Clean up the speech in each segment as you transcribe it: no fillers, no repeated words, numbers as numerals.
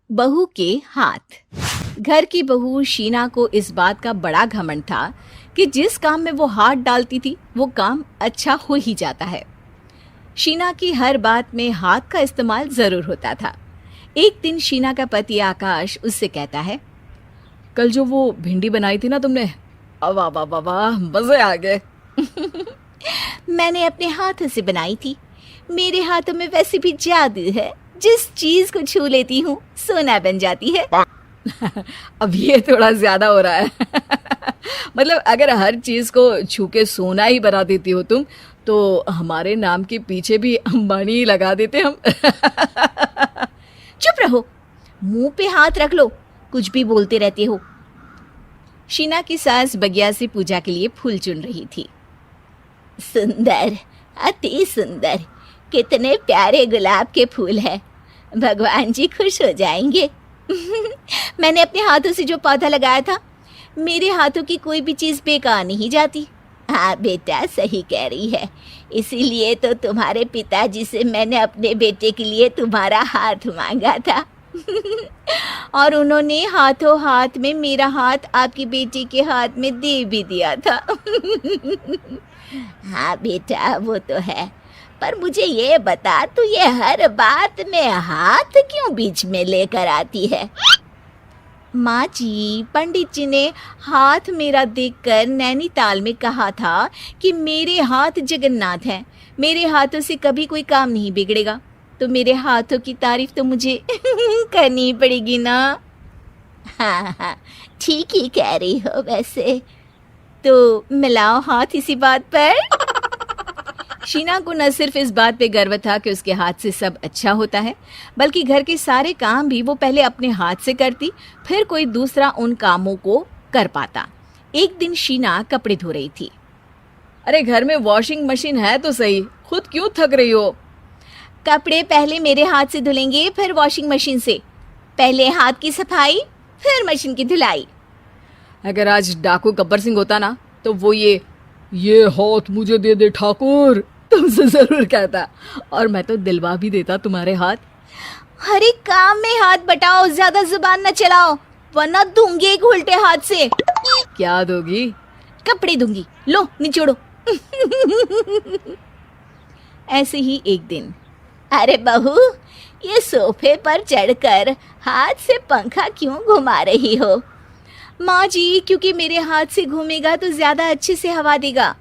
बहू के हाथ। घर की बहू शीना को इस बात का बड़ा घमंड था कि जिस काम में वो हाथ डालती थी वो काम अच्छा हो ही जाता है। शीना की हर बात में हाथ का इस्तेमाल जरूर होता था। एक दिन शीना का पति आकाश उससे कहता है, कल जो वो भिंडी बनाई थी ना तुमने, वाह वाह वाह वाह, मजे आ गए। मैंने अपने हाथों से बनाई थी। मेरे हाथों में वैसे भी जादू है, जिस चीज को छू लेती हूँ सोना बन जाती है। अब ये थोड़ा ज्यादा हो रहा है। मतलब अगर हर चीज को छू के सोना ही बना देती हो तुम, तो हमारे नाम के पीछे भी अंबानी ही लगा देते हम। चुप रहो, मुंह पे हाथ रख लो, कुछ भी बोलते रहते हो। शीना की सास बगिया से पूजा के लिए फूल चुन रही थी। सुंदर, अति सुंदर, कितने प्यारे गुलाब के फूल हैं। भगवान जी खुश हो जाएंगे। मैंने अपने हाथों से जो पौधा लगाया था, मेरे हाथों की कोई भी चीज़ बेकार नहीं जाती। हाँ बेटा, सही कह रही है। इसीलिए तो तुम्हारे पिताजी से मैंने अपने बेटे के लिए तुम्हारा हाथ मांगा था। और उन्होंने हाथों हाथ में मेरा हाथ आपकी बेटी के हाथ में दे भी दिया था। हाँ बेटा, वो तो है, पर मुझे ये बता, तू ये हर बात में हाथ क्यों बीच में लेकर आती है? माँ जी, पंडित जी ने हाथ मेरा देखकर नैनीताल में कहा था कि मेरे हाथ जगन्नाथ हैं, मेरे हाथों से कभी कोई काम नहीं बिगड़ेगा, तो मेरे हाथों की तारीफ तो मुझे करनी पड़ेगी ना। हाँ हाँ, ठीक ही कह रही हो वैसे। तो मिलाओ हाथ इसी बात पर। शीना को न सिर्फ इस बात पे गर्व था कि उसके हाथ से सब अच्छा होता है, बल्कि घर के सारे काम भी वो पहले अपने हाथ से करती, फिर कोई दूसरा उन कामों को कर पाता। एक दिन शीना कपड़े धो रही थी। अरे घर में वॉशिंग मशीन है तो सही, खुद क्यों थक रही हो? कपड़े पहले मेरे हाथ से धुलेंगे, फिर वॉशिंग मशीन से। पहले हाथ की सफाई, फिर मशीन की धुलाई। अगर आज डाकू गब्बर सिंह होता ना, तो वो ये हाथ मुझे दे दे ठाकुर, तुमसे जरूर कहता, और मैं तो दिलवा भी देता तुम्हारे हाथ। हर एक काम में हाथ बटाओ, ज्यादा जुबान न चलाओ, वरना दूंगी एक उल्टे हाथ से। क्या दोगी? कपड़े दूंगी, लो निचोड़ो। ऐसे ही एक दिन, अरे बहू, ये सोफे पर चढ़कर हाथ से पंखा क्यों घुमा रही हो? माँ जी, क्योंकि मेरे हाथ से घूमेगा तो ज्यादा अच्छे से हवा देगा।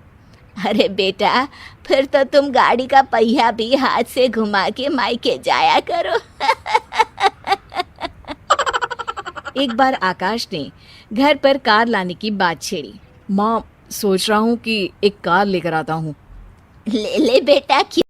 अरे बेटा, फिर तो तुम गाड़ी का पहिया भी हाथ से घुमा के मायके जाया करो। एक बार आकाश ने घर पर कार लाने की बात छेड़ी। माँ, सोच रहा हूँ कि एक कार लेकर आता हूँ। ले ले बेटा, क्यों